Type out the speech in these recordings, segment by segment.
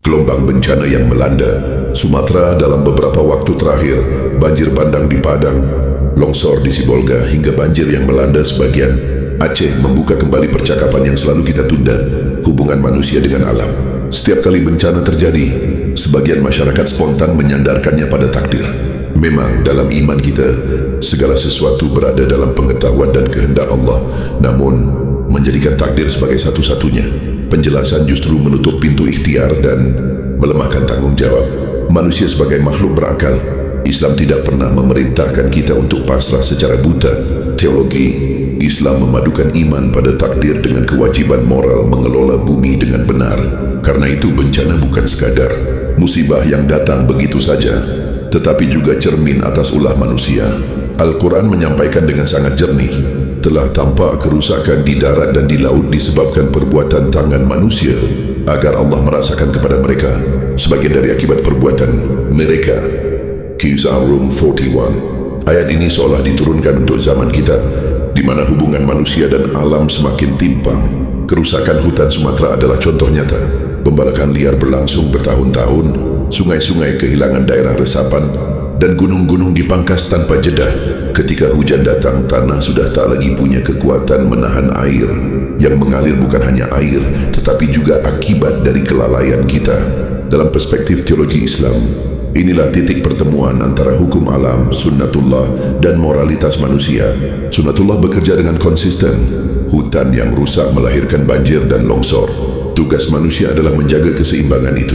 gelombang bencana yang melanda Sumatera dalam beberapa waktu terakhir, banjir bandang di Padang, longsor di Sibolga, hingga banjir yang melanda sebagian Aceh membuka kembali percakapan yang selalu kita tunda, hubungan manusia dengan alam. Setiap kali bencana terjadi, sebagian masyarakat spontan menyandarkannya pada takdir. Memang dalam iman kita, segala sesuatu berada dalam pengetahuan dan kehendak Allah, namun menjadikan takdir sebagai satu-satunya penjelasan justru menutup pintu ikhtiar dan melemahkan tanggung jawab. Manusia sebagai makhluk berakal, Islam tidak pernah memerintahkan kita untuk pasrah secara buta. Teologi Islam memadukan iman pada takdir dengan kewajiban moral mengelola bumi dengan benar. Karena itu bencana bukan sekadar musibah yang datang begitu saja, tetapi juga cermin atas ulah manusia. Al-Quran menyampaikan dengan sangat jernih, telah tampak kerusakan di darat dan di laut disebabkan perbuatan tangan manusia, agar Allah merasakan kepada mereka sebagian dari akibat perbuatan mereka. Kisah Rum 41. Ayat ini seolah diturunkan untuk zaman kita, di mana hubungan manusia dan alam semakin timpang. Kerusakan hutan Sumatera adalah contoh nyata. Pembalakan liar berlangsung bertahun-tahun, sungai-sungai kehilangan daerah resapan, dan gunung-gunung dipangkas tanpa jeda. Ketika hujan datang, tanah sudah tak lagi punya kekuatan menahan air. Yang mengalir bukan hanya air, tetapi juga akibat dari kelalaian kita. Dalam perspektif teologi Islam, inilah titik pertemuan antara hukum alam, sunnatullah, dan moralitas manusia. Sunnatullah bekerja dengan konsisten. Hutan yang rusak melahirkan banjir dan longsor. Tugas manusia adalah menjaga keseimbangan itu.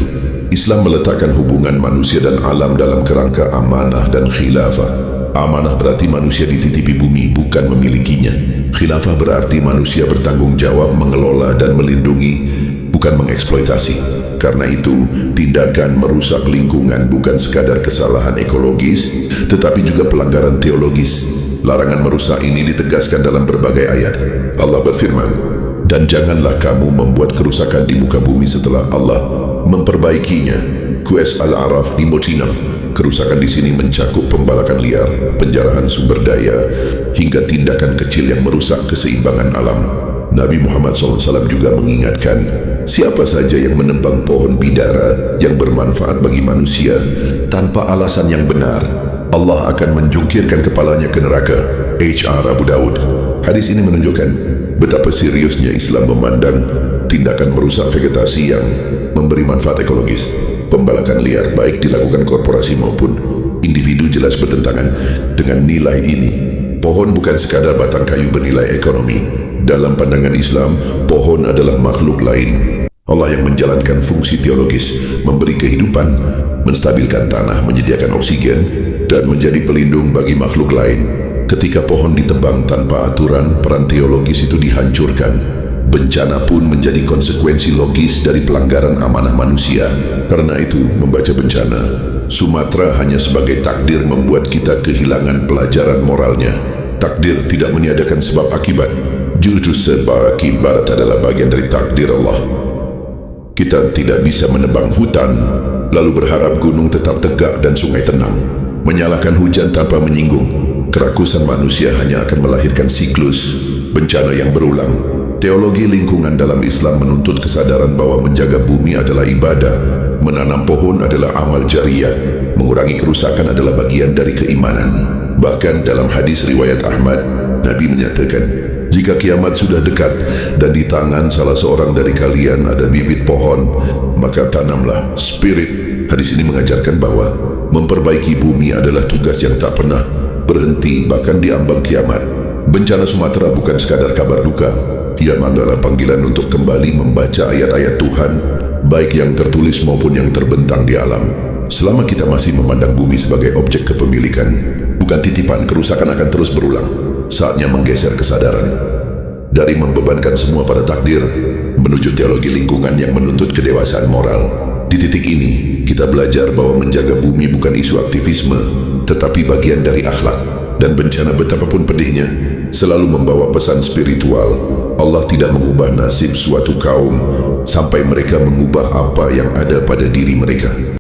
Islam meletakkan hubungan manusia dan alam dalam kerangka amanah dan khilafah. Amanah berarti manusia dititipi bumi, bukan memilikinya. Khilafah berarti manusia bertanggung jawab mengelola dan melindungi, bukan mengeksploitasi. Karena itu, tindakan merusak lingkungan bukan sekadar kesalahan ekologis, tetapi juga pelanggaran teologis. Larangan merusak ini ditegaskan dalam berbagai ayat. Allah berfirman, "Dan janganlah kamu membuat kerusakan di muka bumi setelah Allah memperbaikinya." QS Al-A'raf 56. Kerusakan di sini mencakup pembalakan liar, penjarahan sumber daya, hingga tindakan kecil yang merusak keseimbangan alam. Nabi Muhammad SAW juga mengingatkan, siapa saja yang menebang pohon bidara yang bermanfaat bagi manusia tanpa alasan yang benar, Allah akan menjungkirkan kepalanya ke neraka. HR Abu Daud. Hadis ini menunjukkan betapa seriusnya Islam memandang tindakan merusak vegetasi yang memberi manfaat ekologis. Pembalakan liar baik dilakukan korporasi maupun individu jelas bertentangan dengan nilai ini. Pohon bukan sekadar batang kayu bernilai ekonomi. Dalam pandangan Islam, pohon adalah makhluk lain. Allah yang menjalankan fungsi teologis, memberi kehidupan, menstabilkan tanah, menyediakan oksigen, dan menjadi pelindung bagi makhluk lain. Ketika pohon ditebang tanpa aturan, peran teologis itu dihancurkan. Bencana pun menjadi konsekuensi logis dari pelanggaran amanah manusia. Karena itu, membaca bencana Sumatera hanya sebagai takdir membuat kita kehilangan pelajaran moralnya. Takdir tidak meniadakan sebab akibat. Justru sebab akibat adalah bagian dari takdir Allah. Kita tidak bisa menebang hutan, lalu berharap gunung tetap tegak dan sungai tenang. Menyalahkan hujan tanpa menyinggung kerakusan manusia hanya akan melahirkan siklus bencana yang berulang. Teologi lingkungan dalam Islam menuntut kesadaran bahwa menjaga bumi adalah ibadah, menanam pohon adalah amal jariah, mengurangi kerusakan adalah bagian dari keimanan. Bahkan dalam hadis riwayat Ahmad, Nabi menyatakan, jika kiamat sudah dekat dan di tangan salah seorang dari kalian ada bibit pohon, maka tanamlah. Spirit hadis ini mengajarkan bahwa memperbaiki bumi adalah tugas yang tak pernah berhenti bahkan di ambang kiamat. Bencana Sumatera bukan sekadar kabar duka. Ia adalah panggilan untuk kembali membaca ayat-ayat Tuhan, baik yang tertulis maupun yang terbentang di alam. Selama kita masih memandang bumi sebagai objek kepemilikan, bukan titipan, kerusakan akan terus berulang. Saatnya menggeser kesadaran dari membebankan semua pada takdir menuju teologi lingkungan yang menuntut kedewasaan moral. Di titik ini, kita belajar bahwa menjaga bumi bukan isu aktivisme, tetapi bagian dari akhlak. Dan bencana betapapun pedihnya, selalu membawa pesan spiritual. Allah tidak mengubah nasib suatu kaum sampai mereka mengubah apa yang ada pada diri mereka.